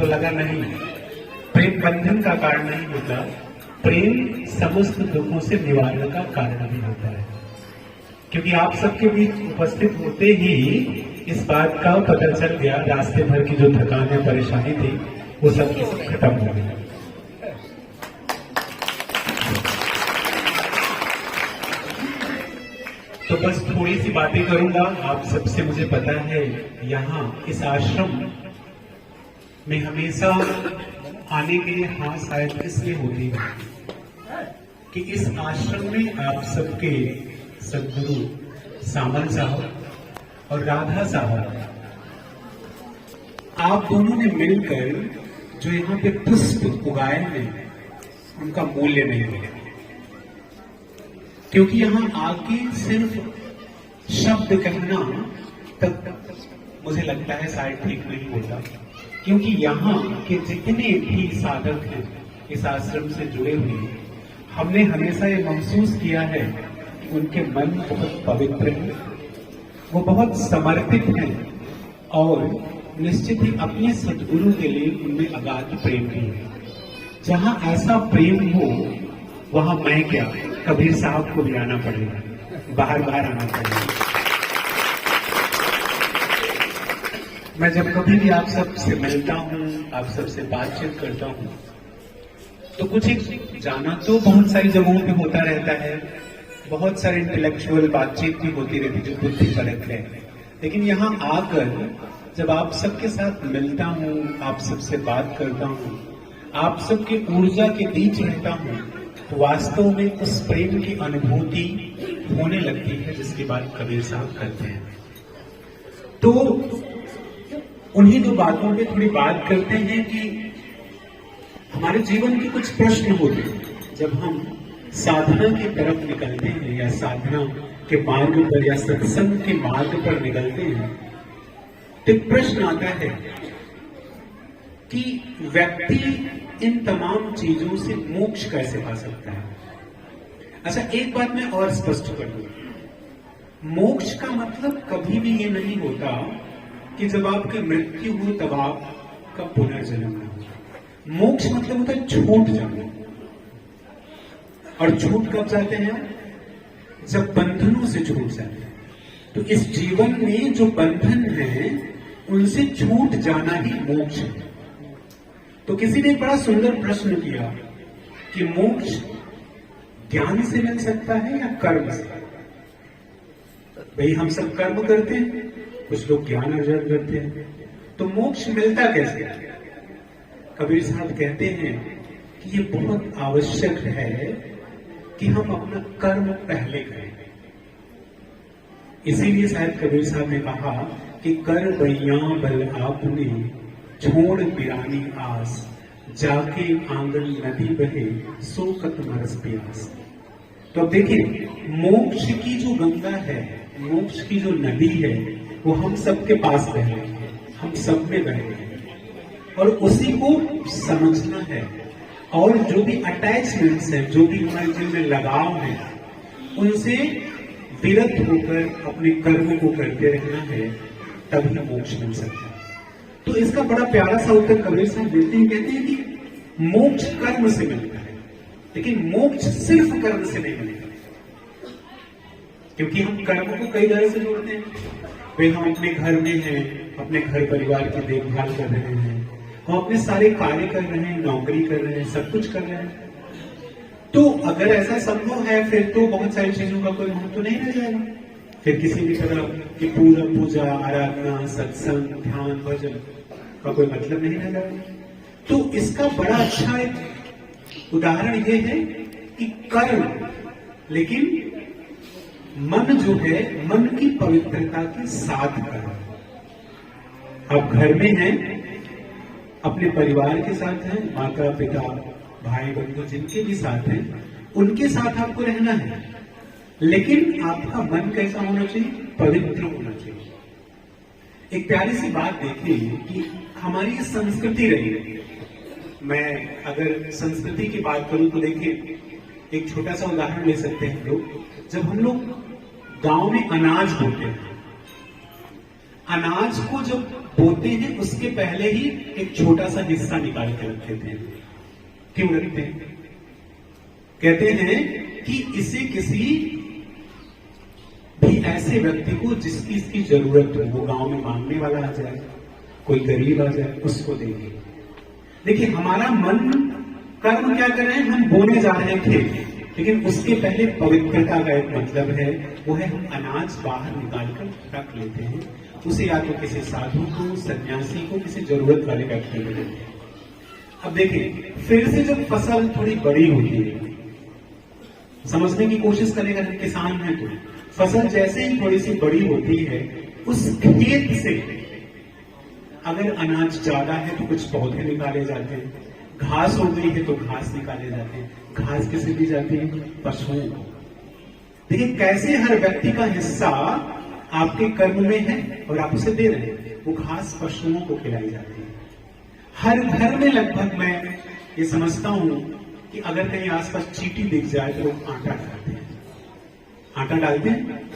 तो लगा नहीं, प्रेम बंधन का कारण नहीं होता, प्रेम समस्त दुखों से निवारण का कारण भी होता है। क्योंकि आप सबके बीच उपस्थित होते ही इस बात का पता चल गया, रास्ते भर की जो थकान या परेशानी थी वो सब खत्म हो गई। तो बस थोड़ी सी बातें करूंगा आप सबसे। मुझे पता है यहाँ इस आश्रम में हमेशा आने के लिए हाँ शायद इसलिए होती है कि इस आश्रम में आप सबके सदगुरु सामल साहब और राधा साहब, आप दोनों ने मिलकर जो यहाँ पे पुष्प उगाए हैं उनका मूल्य नहीं मिला। क्योंकि यहाँ आके सिर्फ शब्द कहना तक मुझे लगता है शायद ठीक नहीं होता। क्योंकि यहाँ के जितने भी साधक हैं इस आश्रम से जुड़े हुए, हमने हमेशा ये महसूस किया है कि उनके मन बहुत पवित्र हैं, वो बहुत समर्पित हैं और निश्चित ही अपने सद्गुरु के लिए उनमें अगाध प्रेम भी है। जहाँ ऐसा प्रेम हो वहां मैं क्या, कबीर साहब को भी आना पड़ेगा, बाहर बाहर आना पड़ेगा। मैं जब कभी भी आप सबसे मिलता हूँ, आप सबसे बातचीत करता हूँ, तो कुछ एक जाना तो बहुत सारी जगहों पे होता रहता है, बहुत सारी इंटेलेक्चुअल बातचीत भी होती रहती जो बुद्धि परक है। लेकिन यहाँ आकर जब आप सबके साथ मिलता हूँ, आप सबसे बात करता हूँ, आप सबके ऊर्जा के बीच रहता हूँ, तो वास्तव में उस प्रेम की अनुभूति होने लगती है जिसकी बात कबीर साहब करते हैं। तो उन्हीं दो बातों पे थोड़ी बात करते हैं कि हमारे जीवन के कुछ प्रश्न होते हैं जब हम साधना की तरफ निकलते हैं या साधना के मार्ग पर या सत्संग के मार्ग पर निकलते हैं, तो एक प्रश्न आता है कि व्यक्ति इन तमाम चीजों से मोक्ष कैसे पा सकता है। अच्छा, एक बात मैं और स्पष्ट कर दूं, मोक्ष का मतलब कभी भी ये नहीं होता कि जब आपकी मृत्यु हो तब आपका पुनर्जन्म न हो। मोक्ष मतलब होता है छूट जाना। और छूट कब जाते हैं? जब बंधनों से छूट जाते हैं। तो इस जीवन में जो बंधन है उनसे छूट जाना ही मोक्ष है। तो किसी ने एक बड़ा सुंदर प्रश्न किया कि मोक्ष ज्ञान से मिल सकता है या कर्म से? भाई हम सब कर्म करते हैं, कुछ लोग ज्ञान अर्जन करते हैं, तो मोक्ष मिलता कैसे? कबीर साहब कहते हैं कि ये बहुत आवश्यक है कि हम अपना कर्म पहले करें। इसीलिए शायद कबीर साहब ने कहा कि कर बैया बल आपने छोड़ पिरानी आस, जाके आंगन नदी बहे सोकत मरस प्यास। तो अब देखिए, मोक्ष की जो गंगा है, मोक्ष की जो नदी है, वो हम सबके पास बह रही है, हम सब में बह रही है और उसी को समझना है। और जो भी अटैचमेंट्स हैं, जो भी हमारे दिल में लगाव है, उनसे विरत होकर अपने कर्म को करते रहना है, तभी मोक्ष मिल सकता है। तो इसका बड़ा प्यारा सा उत्तर कबीर साहब देते हैं, कहते हैं कि मोक्ष कर्म से मिलता है, लेकिन मोक्ष सिर्फ कर्म से नहीं मिलेगा। क्योंकि हम कर्म को कई तरह से जोड़ते हैं। भाई हम अपने घर में हैं, अपने घर परिवार की देखभाल कर रहे हैं, हम अपने सारे कार्य कर रहे हैं, नौकरी कर रहे हैं, सब कुछ कर रहे हैं। तो अगर ऐसा संभव है फिर तो बहुत सारी चीजों का कोई महत्व नहीं रह जाएगा। फिर किसी भी तरह की पूजा आराधना सत्संग ध्यान भजन का कोई मतलब नहीं रह जाएगा। तो इसका बड़ा अच्छा एक उदाहरण यह है कि कर्म, लेकिन मन जो है, मन की पवित्रता के साथ कर्म। आप घर में हैं, अपने परिवार के साथ हैं, माता पिता भाई बंधु जिनके भी साथ हैं, उनके साथ आपको रहना है, लेकिन आपका मन कैसा होना चाहिए? पवित्र होना चाहिए। एक प्यारी सी बात देखिए कि हमारी ये संस्कृति रही है। मैं अगर संस्कृति की बात करूं तो देखिए, एक छोटा सा उदाहरण ले सकते हैं लोग। जब हम लोग गांव में अनाज बोते हैं, अनाज को जब बोते हैं उसके पहले ही एक छोटा सा हिस्सा निकाल के रख देते हैं। क्यों रखते हैं? कहते हैं कि इसे किसी भी ऐसे व्यक्ति को जिसकी इसकी जरूरत हो, वो गांव में मांगने वाला आ जाए, कोई गरीब आ जाए, उसको देंगे। देखिए हमारा मन, कर्म क्या कर रहे हैं, हम बोने जा रहे थे, लेकिन उसके पहले पवित्रता का एक मतलब है, वो है हम अनाज बाहर निकालकर रख लेते हैं, उसे या तो किसी साधु को, सन्यासी को, किसी जरूरत वाले व्यक्ति को देते हैं। अब देखिए फिर से जब फसल थोड़ी बड़ी होती है, समझने की कोशिश करेगा, किसान है तो फसल जैसे ही थोड़ी सी बड़ी होती है, उस खेत से अगर अनाज ज्यादा है तो कुछ पौधे निकाले जाते हैं, घास हो गई है तो घास निकाले जाते हैं। घास किसे दी जाती है? पशुओं को। देखिए कैसे हर व्यक्ति का हिस्सा आपके कर्म में है और आप उसे दे रहे हैं। वो घास पशुओं को खिलाई जाती है। हर घर में लगभग मैं ये समझता हूं कि अगर कहीं आसपास चींटी दिख जाए तो लोग आटा डालते हैं। आटा डालते हैं।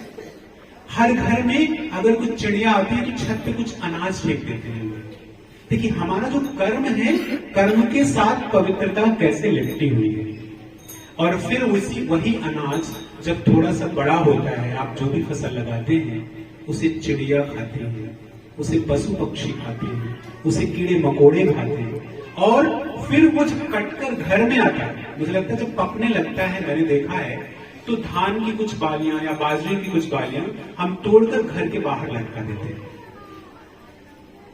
हर घर में अगर कुछ चिड़िया आती है तो छत पे कुछ अनाज फेंक देते हैं। देखिए हमारा जो कर्म है, कर्म के साथ पवित्रता कैसे लिपटी हुई है। और फिर वही अनाज जब थोड़ा सा बड़ा होता है, आप जो भी फसल लगाते हैं, उसे चिड़िया खाती है, उसे पशु पक्षी खाते हैं, उसे कीड़े मकोड़े खाते हैं, और फिर वो जब कटकर घर में आता है, मुझे लगता है जब पकने लगता है, मैंने देखा है, तो धान की कुछ बालियां या बाजरे की कुछ बालियां हम तोड़कर घर के बाहर लटका देते हैं।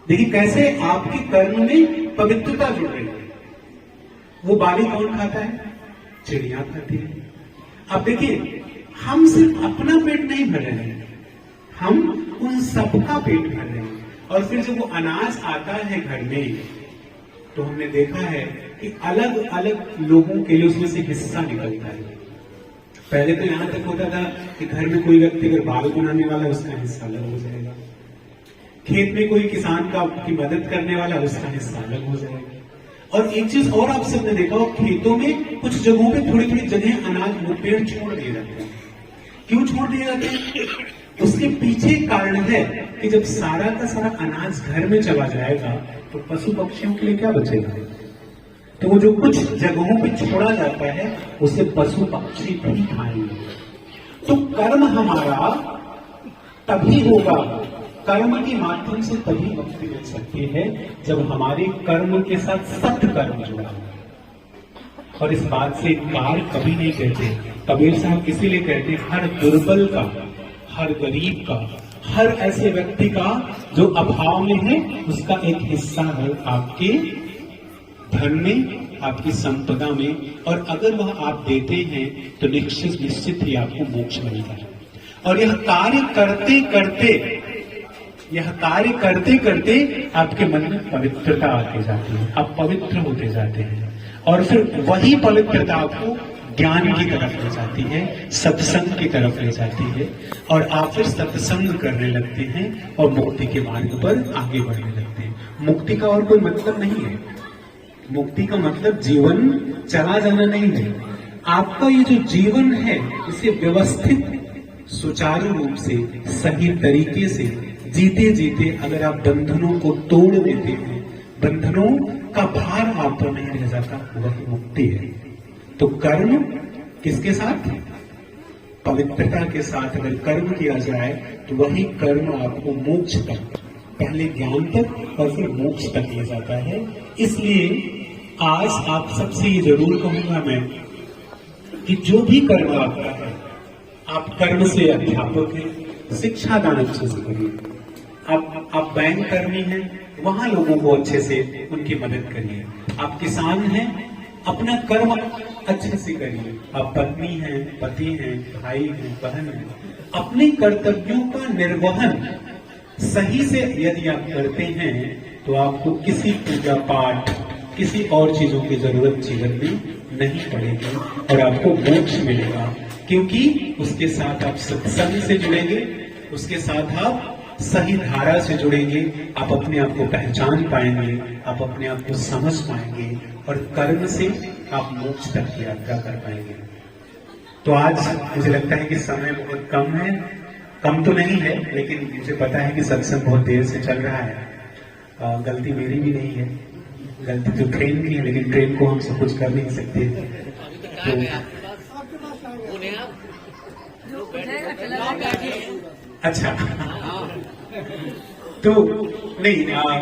देखिए कैसे आपके कर्म में पवित्रता जुड़ रही है। वो बाली कौन खाता है? चिड़िया खाती है। अब देखिए हम सिर्फ अपना पेट नहीं भर रहे हैं, हम उन सबका पेट भर रहे हैं। और फिर जब वो अनाज आता है घर में, तो हमने देखा है कि अलग अलग लोगों के लिए उसमें से हिस्सा निकलता है। पहले तो यहां तक होता था कि घर में कोई व्यक्ति अगर बाल बनाने वाला, उसका हिस्सा अलग हो जाएगा। खेत में कोई किसान की मदद करने वाला, उसका हिस्सा अलग हो जाएगा। और एक चीज और आप सबने देखा हो, खेतों में कुछ जगहों पे थोड़ी थोड़ी जगह अनाज मुठभेड़ छोड़ दिए जाते हैं। क्यों छोड़ दिए जाते हैं? उसके पीछे कारण है कि जब सारा का सारा अनाज घर में चला जाएगा तो पशु पक्षियों के लिए क्या बचेगा? तो वो जो कुछ जगहों पे छोड़ा जाता है उसे पशु पक्षी भी खाएंगे। तो कर्म हमारा तभी होगा, कर्म के माध्यम से तभी मुक्ति मिल सकती है जब हमारे कर्म के साथ सत्कर्म जुड़ा हो। और इस बात से इनकार कभी नहीं कहते। कबीर साहब इसीलिए कहते हैं, हर दुर्बल का, हर गरीब का, हर ऐसे व्यक्ति का जो अभाव में है, उसका एक हिस्सा है आपके धन में, आपकी संपदा में। और अगर वह आप देते हैं तो निश्चित ही आपको मोक्ष मिलता है। और यह कार्य करते करते आपके मन में पवित्रता आती जाती है, आप पवित्र होते जाते हैं। और फिर वही पवित्रता आपको ज्ञान की तरफ ले जाती है, सत्संग की तरफ ले जाती है, और आप फिर सत्संग करने लगते हैं और मुक्ति के मार्ग पर आगे बढ़ने लगते हैं। मुक्ति का और कोई मतलब नहीं है। मुक्ति का मतलब जीवन चला जाना नहीं है। आपका ये जो जीवन है, इसे व्यवस्थित, सुचारू रूप से, सही तरीके से जीते जीते अगर आप बंधनों को तोड़ देते हैं, बंधनों का भार आप पर नहीं रह जाता, वही मुक्ति है। तो कर्म किसके साथ? पवित्रता के साथ अगर कर्म किया जाए तो वही कर्म आपको मोक्ष तक, पहले ज्ञान तक और फिर मोक्ष तक ले जाता है। इसलिए आज आप सबसे ये जरूर कहूंगा मैं कि जो भी कर्म आपका है, आप कर्म से अध्यापक हैं, शिक्षा दान अच्छे से करिए। आप बैंक कर्मी हैं, वहां लोगों को अच्छे से उनकी मदद करिए। आप किसान हैं, अपना कर्म अच्छे से करिए। आप पत्नी हैं, पति हैं, भाई हैं, बहन हैं, अपने कर्तव्यों का निर्वहन सही से यदि आप करते हैं तो आपको किसी पूजा पाठ, किसी और चीजों की जरूरत जीवन में नहीं पड़ेगी और आपको मोक्ष मिलेगा। क्योंकि उसके साथ आप सत्संग से जुड़ेंगे, उसके साथ आप सही धारा से जुड़ेंगे, आप अपने आप को पहचान पाएंगे, आप अपने आप को समझ पाएंगे और कर्म से आप मोक्ष तक की यात्रा कर पाएंगे। तो आज मुझे लगता है कि समय बहुत कम है, कम तो नहीं है, लेकिन मुझे पता है कि सत्संग बहुत देर से चल रहा है गलती मेरी भी नहीं है, गलती तो ट्रेन की है, लेकिन ट्रेन को हम सब कुछ कर नहीं सकते। तो अच्छा, तो नहीं